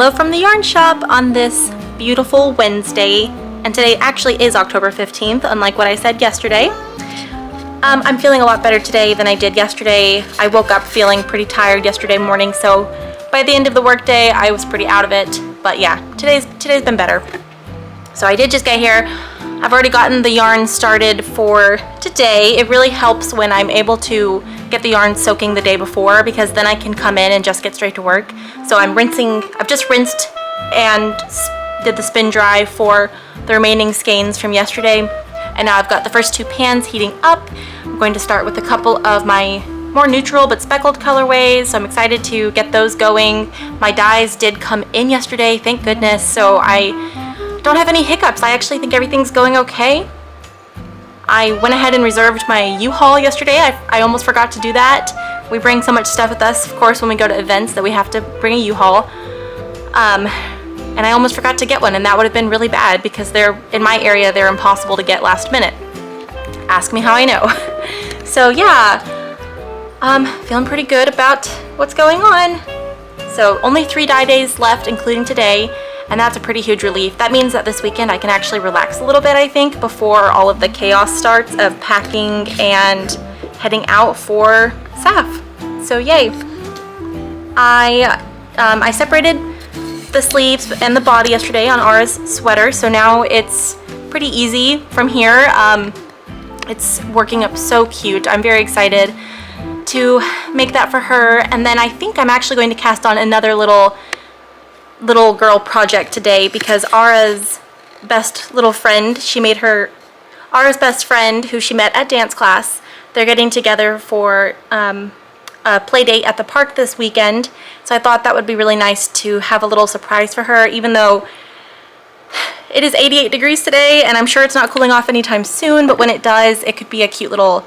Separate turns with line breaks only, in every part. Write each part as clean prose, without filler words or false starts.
Hello from the yarn shop on this beautiful Wednesday, and today actually is October 15th, unlike what I said yesterday. I'm feeling a lot better today than I did yesterday. I woke up feeling pretty tired yesterday morning, so by the end of the workday I was pretty out of it. But yeah, today's been better. So I did just get here. I've already gotten the yarn started for today. It really helps when I'm able to get the yarn soaking the day before, because then I can come in and just get straight to work. So I've just rinsed and did the spin dry for the remaining skeins from yesterday. And now I've got the first two pans heating up. I'm going to start with a couple of my more neutral but speckled colorways, so I'm excited to get those going. My dyes did come in yesterday, thank goodness, so I don't have any hiccups. I actually think everything's going okay. I went ahead and reserved my U-Haul yesterday. I almost forgot to do that. We bring so much stuff with us, of course, when we go to events that we have to bring a U-Haul. And I almost forgot to get one, and that would have been really bad because in my area, they're impossible to get last minute. Ask me how I know. So yeah, feeling pretty good about what's going on. So only 3 dye days left, including today, and that's a pretty huge relief. That means that this weekend I can actually relax a little bit, I think, before all of the chaos starts of packing and heading out for SAFF. So yay. I separated the sleeves and the body yesterday on Ara's sweater, so now it's pretty easy from here. It's working up so cute. I'm very excited to make that for her, and then I think I'm actually going to cast on another little girl project today, because Ara's best little friend, Ara's best friend who she met at dance class, they're getting together for a play date at the park this weekend. So I thought that would be really nice to have a little surprise for her, even though it is 88 degrees today and I'm sure it's not cooling off anytime soon, but when it does, it could be a cute little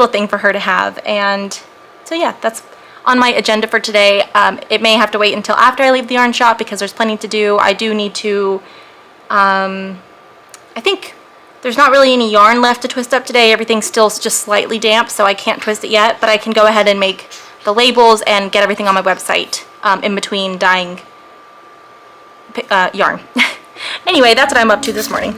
thing for her to have. And so yeah, that's on my agenda for today. It may have to wait until after I leave the yarn shop because there's plenty to do. I do need to, I think there's not really any yarn left to twist up today. Everything's still just slightly damp, so I can't twist it yet, but I can go ahead and make the labels and get everything on my website in between dyeing yarn. Anyway, that's what I'm up to this morning.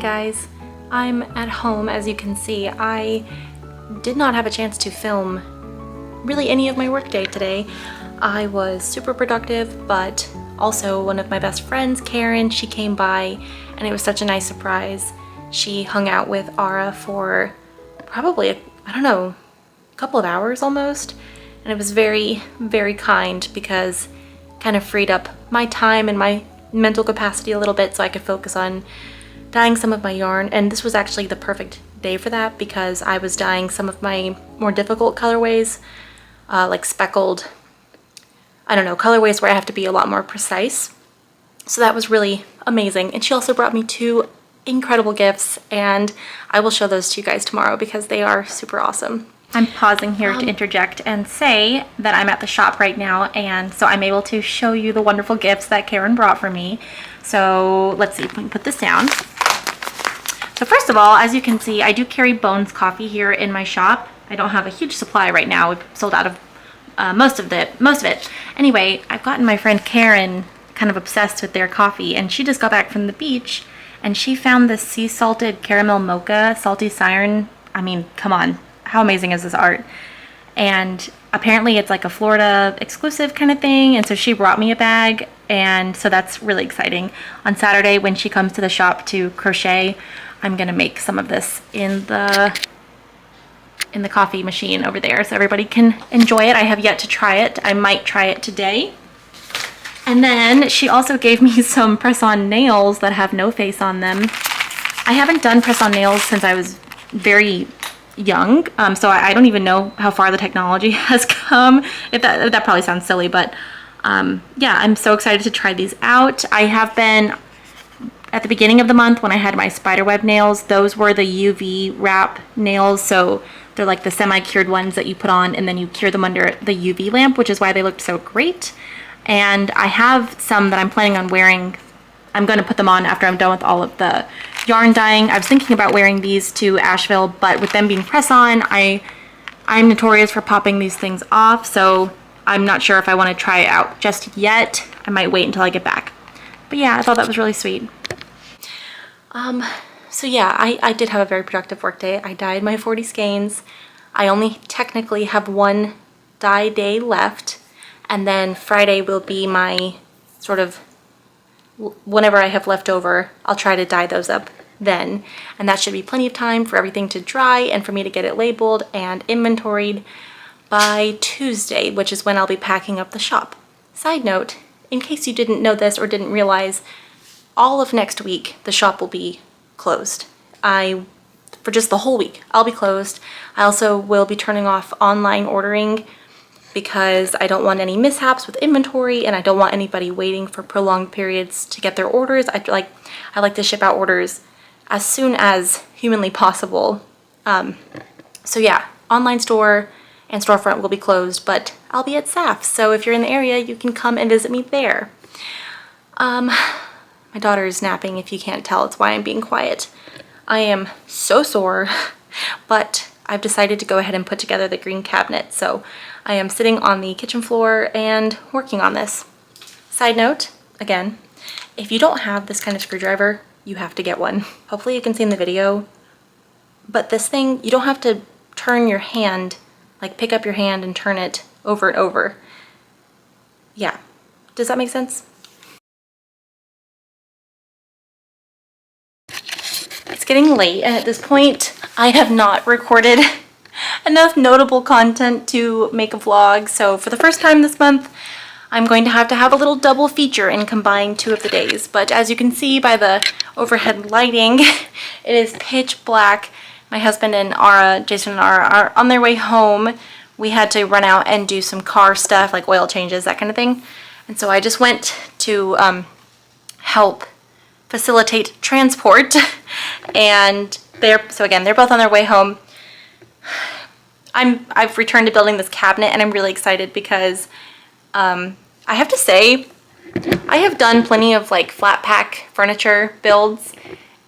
Guys, I'm at home. As you can see, I did not have a chance to film really any of my workday today. I was super productive, but also one of my best friends, Karen, she came by and it was such a nice surprise. She hung out with Ara for probably, I don't know, a couple of hours almost, and it was very, very kind because it kind of freed up my time and my mental capacity a little bit so I could focus on dyeing some of my yarn. And this was actually the perfect day for that because I was dyeing some of my more difficult colorways, like speckled, I don't know, colorways where I have to be a lot more precise. So that was really amazing. And she also brought me 2 incredible gifts, and I will show those to you guys tomorrow because they are super awesome. I'm pausing here to interject and say that I'm at the shop right now, and so I'm able to show you the wonderful gifts that Karen brought for me. So let's see if we can put this down. So first of all, as you can see, I do carry Bones coffee here in my shop. I don't have a huge supply right now. We've sold out of most of it. Anyway, I've gotten my friend Karen kind of obsessed with their coffee, and she just got back from the beach and she found this sea salted caramel mocha salty siren. I mean, come on, how amazing is this art? And apparently it's like a Florida exclusive kind of thing, and so she brought me a bag, and so that's really exciting. On Saturday when she comes to the shop to crochet, I'm gonna make some of this in the coffee machine over there so everybody can enjoy it. I have yet to try it. I might try it today. And then she also gave me some press-on nails that have no face on them. I haven't done press-on nails since I was very young, so I don't even know how far the technology has come. If that probably sounds silly, but yeah, I'm so excited to try these out. I have been, at the beginning of the month when I had my spiderweb nails, those were the UV wrap nails, so they're like the semi-cured ones that you put on and then you cure them under the UV lamp, which is why they looked so great. And I have some that I'm planning on wearing. I'm going to put them on after I'm done with all of the yarn dyeing. I was thinking about wearing these to Asheville, but with them being press-on, I'm notorious for popping these things off, so I'm not sure if I want to try it out just yet. I might wait until I get back. But yeah, I thought that was really sweet. So yeah, I did have a very productive work day. I dyed my 40 skeins. I only technically have one dye day left, and then Friday will be my sort of, whenever I have left over, I'll try to dye those up then, and that should be plenty of time for everything to dry and for me to get it labeled and inventoried by Tuesday, which is when I'll be packing up the shop. Side note, in case you didn't know this or didn't realize, all of next week the shop will be closed. For just the whole week, I'll be closed. I also will be turning off online ordering because I don't want any mishaps with inventory and I don't want anybody waiting for prolonged periods to get their orders. I like to ship out orders as soon as humanly possible. So yeah, online store and storefront will be closed, but I'll be at SAFF, so if you're in the area, you can come and visit me there. My daughter is napping, if you can't tell. It's why I'm being quiet. I am so sore, but I've decided to go ahead and put together the green cabinet, so I am sitting on the kitchen floor and working on this. Side note, again, if you don't have this kind of screwdriver, you have to get one. Hopefully you can see in the video, but this thing, you don't have to turn your hand, like pick up your hand and turn it over and over. Yeah, does that make sense? It's getting late, and at this point, I have not recorded enough notable content to make a vlog, so for the first time this month, I'm going to have a little double feature and combine 2 of the days. But as you can see by the overhead lighting, it is pitch black. My husband and Jason and Ara are on their way home. We had to run out and do some car stuff, like oil changes, that kind of thing. And so I just went to help facilitate transport, and they're both on their way home. I've returned to building this cabinet, and I'm really excited because I have to say I have done plenty of like flat pack furniture builds,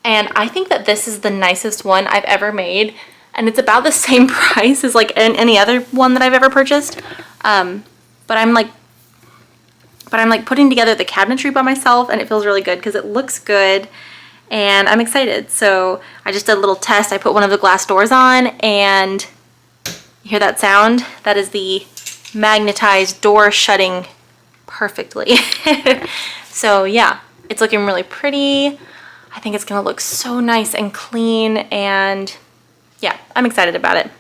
and I think that this is the nicest one I've ever made, and it's about the same price as like any other one that I've ever purchased. But I'm like putting together the cabinetry by myself, and it feels really good because it looks good, and I'm excited. So I just did a little test. I put one of the glass doors on, and you hear that sound? That is the magnetized door shutting perfectly. So yeah, it's looking really pretty. I think it's gonna look so nice and clean, and yeah, I'm excited about it.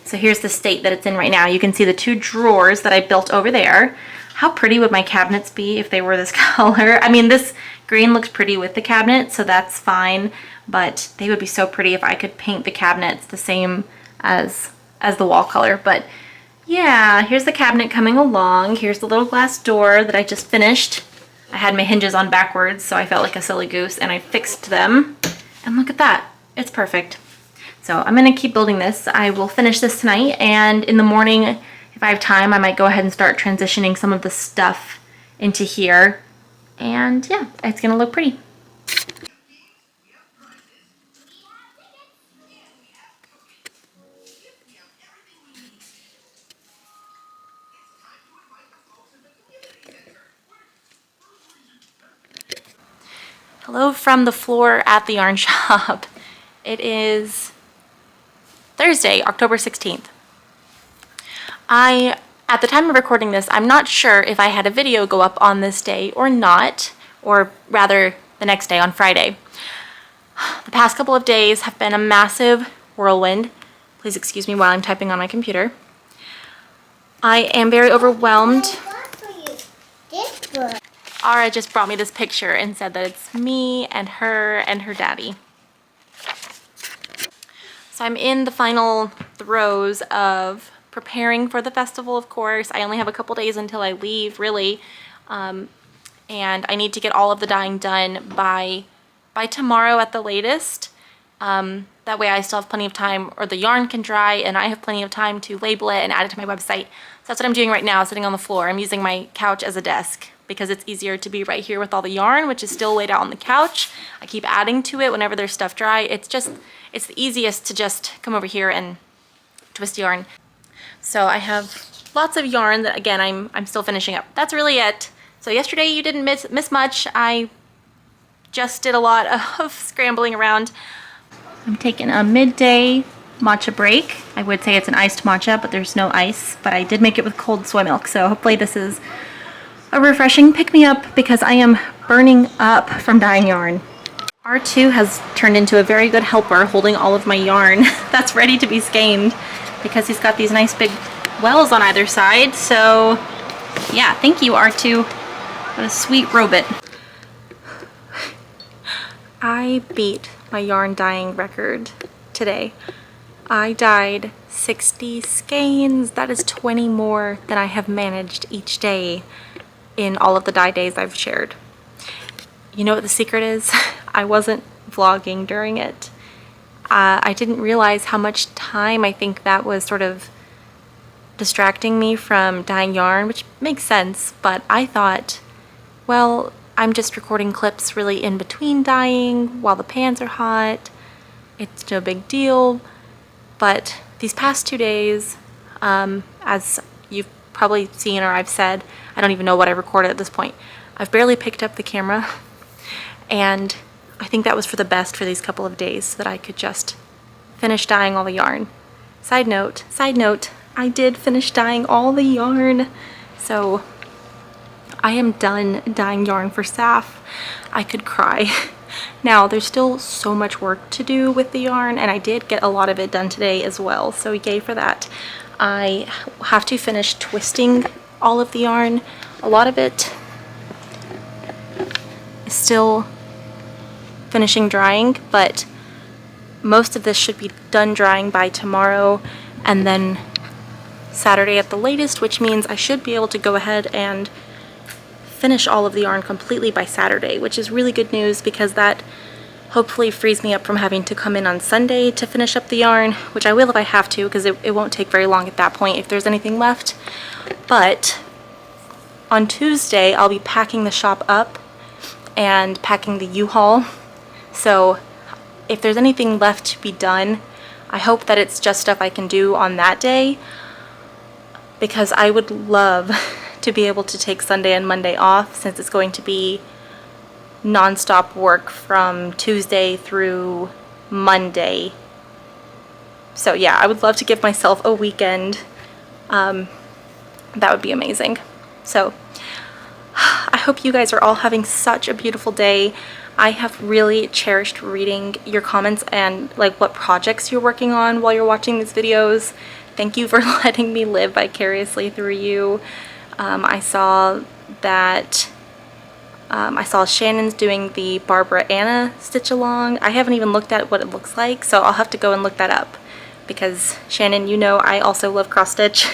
So here's the state that it's in right now. You can see the 2 drawers that I built over there. How pretty would my cabinets be if they were this color? I mean, this green looks pretty with the cabinet, so that's fine, but they would be so pretty if I could paint the cabinets the same as the wall color. But yeah, here's the cabinet coming along. Here's the little glass door that I just finished. I had my hinges on backwards, so I felt like a silly goose, and I fixed them. And look at that. It's perfect. So I'm going to keep building this. I will finish this tonight, and in the morning, if I have time, I might go ahead and start transitioning some of the stuff into here. And yeah, it's going to look pretty. Hello from the floor at the yarn shop. It is Thursday, October 16th. At the time of recording this, I'm not sure if I had a video go up on this day or not, or rather the next day on Friday. The past couple of days have been a massive whirlwind. Please excuse me while I'm typing on my computer. I am very overwhelmed. Ara just brought me this picture and said that it's me and her daddy. So I'm in the final throes of preparing for the festival, of course. I only have a couple days until I leave, really. And I need to get all of the dyeing done by tomorrow at the latest. That way I still have plenty of time, or the yarn can dry and I have plenty of time to label it and add it to my website. So that's what I'm doing right now, sitting on the floor. I'm using my couch as a desk because it's easier to be right here with all the yarn, which is still laid out on the couch. I keep adding to it whenever there's stuff dry. It's the easiest to just come over here and twist yarn. So I have lots of yarn that, again, I'm still finishing up. That's really it. So yesterday you didn't miss much. I just did a lot of scrambling around. I'm taking a midday matcha break. I would say it's an iced matcha, but there's no ice. But I did make it with cold soy milk, so hopefully this is a refreshing pick-me-up because I am burning up from dyeing yarn. R2 has turned into a very good helper, holding all of my yarn that's ready to be skeined because he's got these nice big wells on either side. So yeah, thank you, R2. What a sweet robot. I beat my yarn dyeing record today. I dyed 60 skeins. That is 20 more than I have managed each day in all of the dye days I've shared. You know what the secret is? I wasn't vlogging during it. I didn't realize how much time I think that was sort of distracting me from dyeing yarn, which makes sense, but I thought, well, I'm just recording clips really in between dyeing while the pans are hot. It's no big deal. But these past 2 days, as you've probably seen or I've said, I don't even know what I recorded at this point. I've barely picked up the camera, and I think that was for the best for these couple of days so that I could just finish dyeing all the yarn. Side note, I did finish dyeing all the yarn. So I am done dyeing yarn for SAFF. I could cry. Now, there's still so much work to do with the yarn, and I did get a lot of it done today as well, so yay for that. I have to finish twisting all of the yarn. A lot of it is still finishing drying, but most of this should be done drying by tomorrow, and then Saturday at the latest, which means I should be able to go ahead and finish all of the yarn completely by Saturday, which is really good news because that hopefully frees me up from having to come in on Sunday to finish up the yarn, which I will if I have to because it won't take very long at that point if there's anything left. But on Tuesday I'll be packing the shop up and packing the U-Haul, so if there's anything left to be done, I hope that it's just stuff I can do on that day, because I would love to be able to take Sunday and Monday off since it's going to be non-stop work from Tuesday through Monday. So yeah, I would love to give myself a weekend. That would be amazing. So I hope you guys are all having such a beautiful day. I have really cherished reading your comments and like what projects you're working on while you're watching these videos. Thank you for letting me live vicariously through you. I saw that I saw Shannon's doing the Barbara Anna stitch along. I haven't even looked at what it looks like, so I'll have to go and look that up because Shannon, you know I also love cross stitch.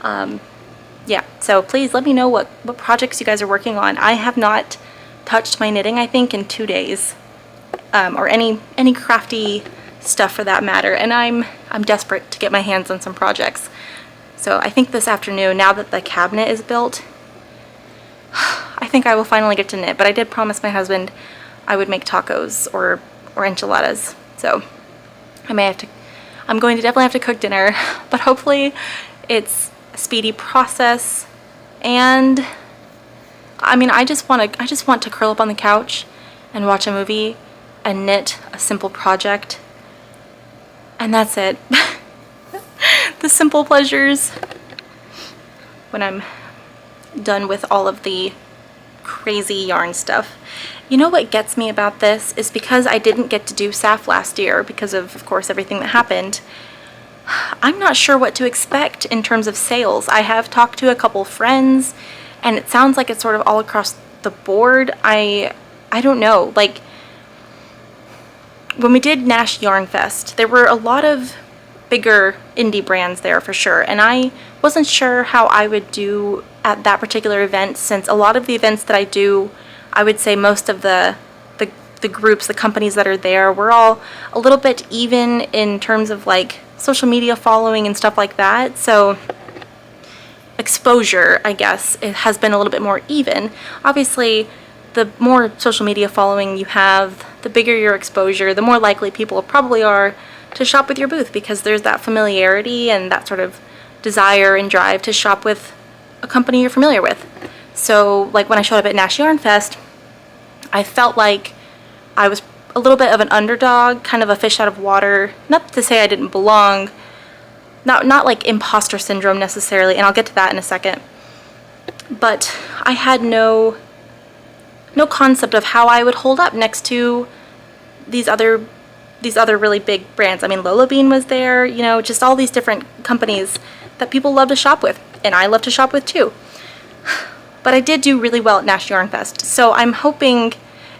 Yeah, so please let me know what projects you guys are working on. I have not touched my knitting, I think, in 2 days, or any crafty stuff for that matter, and I'm desperate to get my hands on some projects. So I think this afternoon, now that the cabinet is built, I think I will finally get to knit, but I did promise my husband I would make tacos or enchiladas, so I'm going to definitely have to cook dinner, but hopefully it's a speedy process. And I mean, I just want to curl up on the couch and watch a movie and knit a simple project, and that's it. The simple pleasures when I'm done with all of the crazy yarn stuff. You know what gets me about this is because I didn't get to do SAFF last year because of course, everything that happened. I'm not sure what to expect in terms of sales. I have talked to a couple friends, and it sounds like it's sort of all across the board. I don't know. Like, when we did Nash Yarn Fest, there were a lot of bigger indie brands there for sure, and I wasn't sure how I would do at that particular event, since a lot of the events that I do, I would say most of the groups, the companies that are there, we're all a little bit even in terms of like social media following and stuff like that. So exposure, I guess, it has been a little bit more even. Obviously, the more social media following you have, the bigger your exposure, the more likely people probably are to shop with your booth, because there's that familiarity and that sort of desire and drive to shop with a company you're familiar with. So like when I showed up at Nash Yarn Fest, I felt like I was a little bit of an underdog, kind of a fish out of water. Not to say I didn't belong, not like imposter syndrome necessarily, and I'll get to that in a second. But I had no concept of how I would hold up next to these other really big brands. I mean, Lola Bean was there, you know, just all these different companies that people love to shop with, and I love to shop with too. But I did do really well at Nash Yarn Fest, so I'm hoping,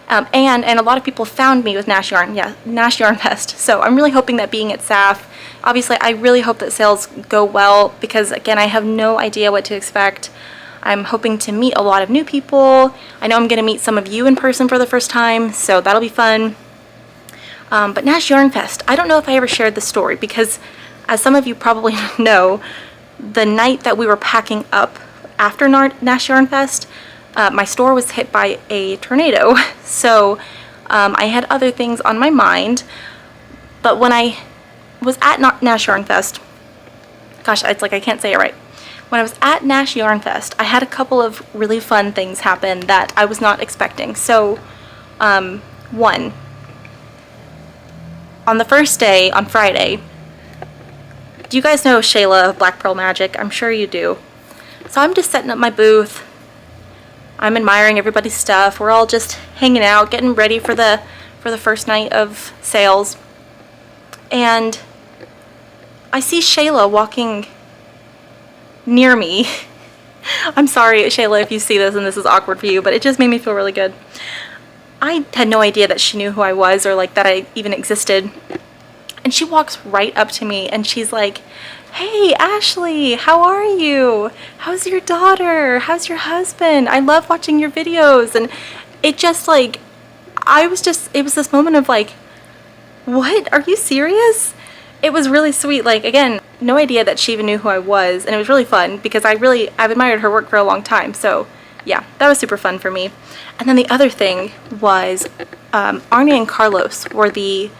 and a lot of people found me with Nash Yarn Fest, so I'm really hoping that being at SAFF, obviously I really hope that sales go well, because again, I have no idea what to expect. I'm hoping to meet a lot of new people. I know I'm going to meet some of you in person for the first time, so that'll be fun. But Nash Yarn Fest, I don't know if I ever shared the story, because as some of you probably know, the night that we were packing up after Nash Yarn Fest, my store was hit by a tornado. So I had other things on my mind. But when I was at Nash Yarn Fest, gosh, it's like I can't say it right. When I was at Nash Yarn Fest, I had a couple of really fun things happen that I was not expecting. So, one, on the first day, on Friday, do you guys know Shayla of Black Pearl Magic? I'm sure you do. So I'm just setting up my booth. I'm admiring everybody's stuff. We're all just hanging out, getting ready for the first night of sales. And I see Shayla walking near me. I'm sorry, Shayla, if you see this and this is awkward for you, but it just made me feel really good. I had no idea that she knew who I was, or like that I even existed. And she walks right up to me and she's like, "Hey, Ashley, how are you? How's your daughter? How's your husband? I love watching your videos." And it just like, it was this moment of like, what? Are you serious? It was really sweet. Like, again, no idea that she even knew who I was, and it was really fun because I've admired her work for a long time. So yeah, that was super fun for me. And then the other thing was Arnie and Carlos were the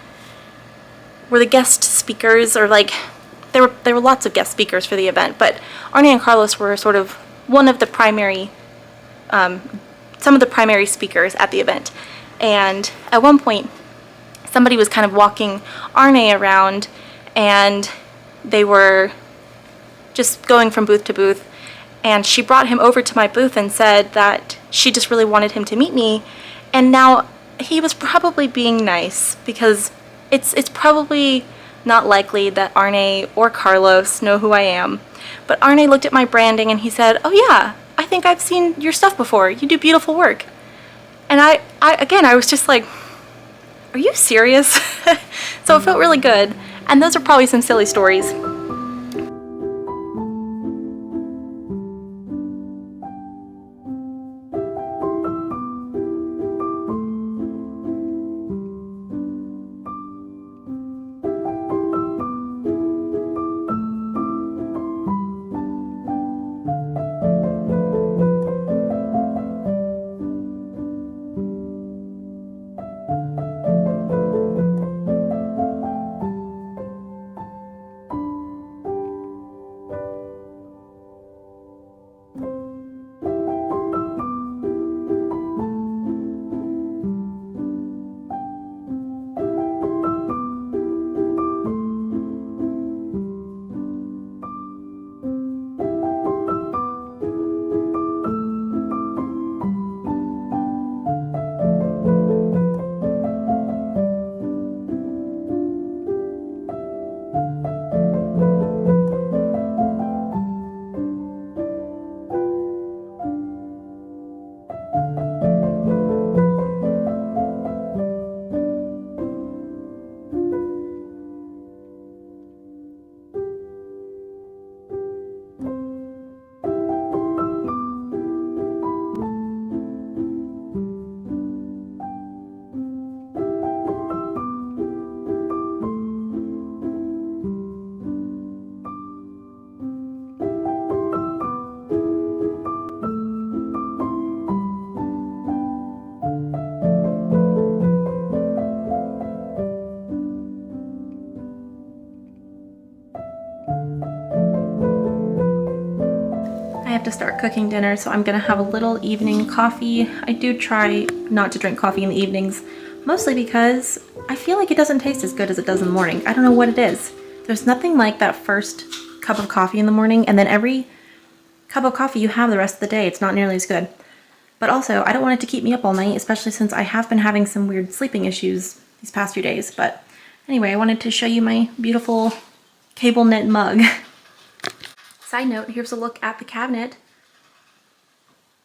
guest speakers, or like there were lots of guest speakers for the event, but Arnie and Carlos were sort of one of the primary some of the primary speakers at the event. And at one point somebody was kind of walking Arnie around, and they were just going from booth to booth, and she brought him over to my booth and said that she just really wanted him to meet me. And now he was probably being nice, because it's probably not likely that Arne or Carlos know who I am. But Arne looked at my branding and he said, "Oh yeah, I think I've seen your stuff before. You do beautiful work." And I was just like, are you serious? So it felt really good. And those are probably some silly stories. to start cooking dinner, so I'm gonna have a little evening coffee. I do try not to drink coffee in the evenings, mostly because I feel like it doesn't taste as good as it does in the morning. I don't know what it is. There's nothing like that first cup of coffee in the morning, and then every cup of coffee you have the rest of the day, it's not nearly as good. But also, I don't want it to keep me up all night, especially since I have been having some weird sleeping issues these past few days. But anyway, I wanted to show you my beautiful cable knit mug. Side note, here's a look at the cabinet.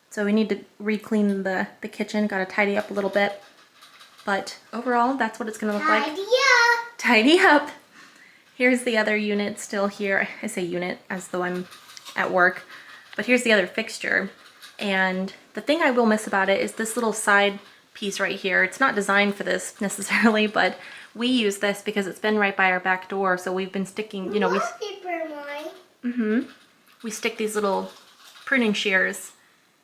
So we need to re-clean the kitchen, gotta tidy up a little bit. But overall, that's what it's gonna look like.
Tidy up!
Tidy up! Here's the other unit still here. I say unit as though I'm at work. But here's the other fixture. And the thing I will miss about it is this little side piece right here. It's not designed for this necessarily, but we use this because it's been right by our back door. So we've been sticking, you know, we stick these little pruning shears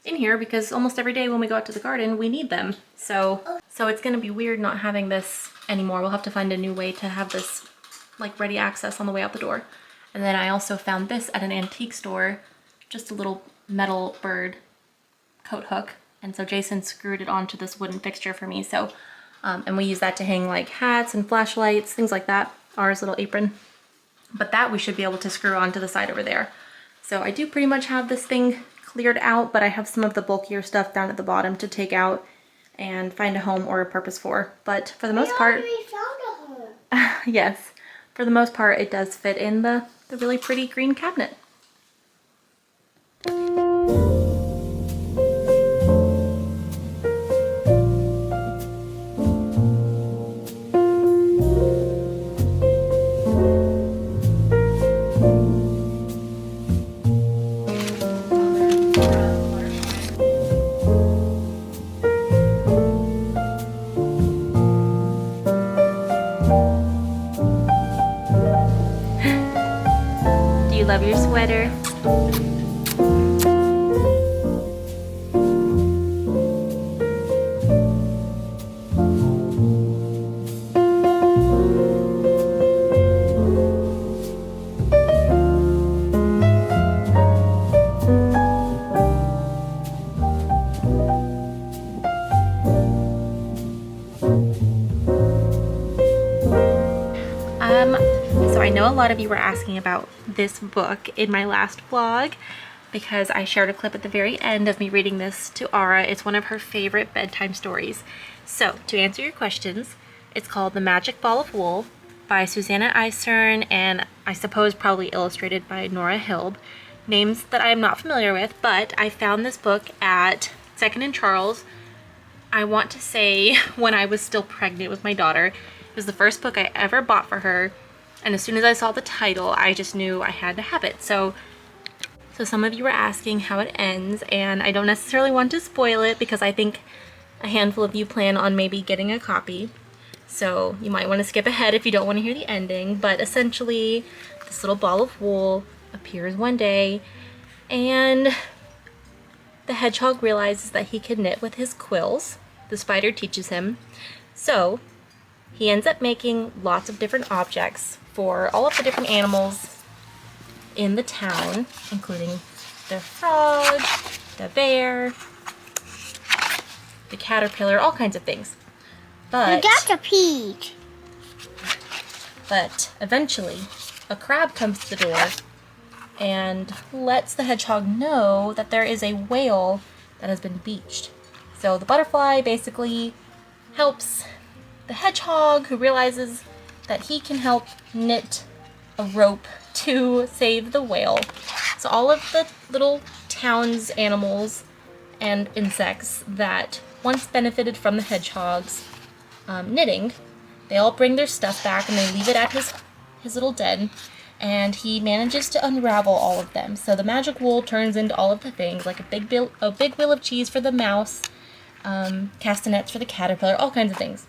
in here because almost every day when we go out to the garden, we need them. So it's gonna be weird not having this anymore. We'll have to find a new way to have this like ready access on the way out the door. And then I also found this at an antique store, just a little metal bird coat hook. And so Jason screwed it onto this wooden fixture for me. So, and we use that to hang like hats and flashlights, things like that. Ours little apron. But that we should be able to screw onto the side over there. So I do pretty much have this thing cleared out, but I have some of the bulkier stuff down at the bottom to take out and find a home or a purpose for. But for the most part,
we found a home.
yes, for the most part, it does fit in the really pretty green cabinet. Love your sweater. So I know a lot of you were asking about this book in my last vlog because I shared a clip at the very end of me reading this to Ara. It's one of her favorite bedtime stories. So to answer your questions, it's called The Magic Ball of Wool by Susanna Eisern and I suppose probably illustrated by Nora Hilb. Names that I am not familiar with, but I found this book at Second and Charles. I want to say when I was still pregnant with my daughter. It was the first book I ever bought for her. And as soon as I saw the title, I just knew I had to have it. So some of you were asking how it ends, and I don't necessarily want to spoil it because I think a handful of you plan on maybe getting a copy. So you might want to skip ahead if you don't want to hear the ending. But essentially, this little ball of wool appears one day, and the hedgehog realizes that he can knit with his quills. The spider teaches him. So he ends up making lots of different objects for all of the different animals in the town, including the frog, the bear, the caterpillar, all kinds of things. But
that's a peach.
But eventually, a crab comes to the door and lets the hedgehog know that there is a whale that has been beached. So the butterfly basically helps the hedgehog, who realizes that he can help knit a rope to save the whale. So all of the little town's animals and insects that once benefited from the hedgehog's knitting, they all bring their stuff back and they leave it at his little den, and he manages to unravel all of them. So the magic wool turns into all of the things, like a big wheel of cheese for the mouse, castanets for the caterpillar, all kinds of things.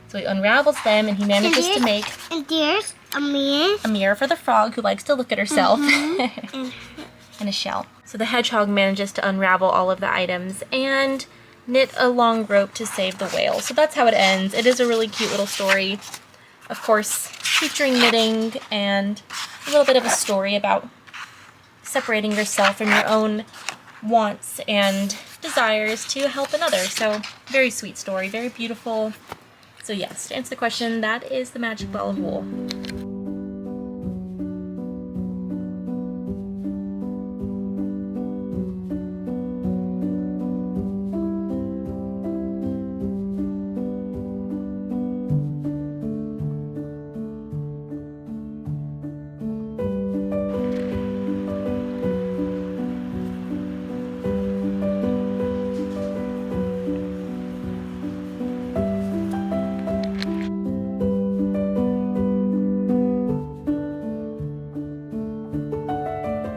So he unravels them and he manages to make...
And there's a mirror.
A mirror for the frog who likes to look at herself. And a shell. So the hedgehog manages to unravel all of the items and knit a long rope to save the whale. So that's how it ends. It is a really cute little story. Of course, featuring knitting and a little bit of a story about separating yourself from your own wants and desires to help another. So very sweet story, very beautiful. So yes, to answer the question, that is the magic ball of wool.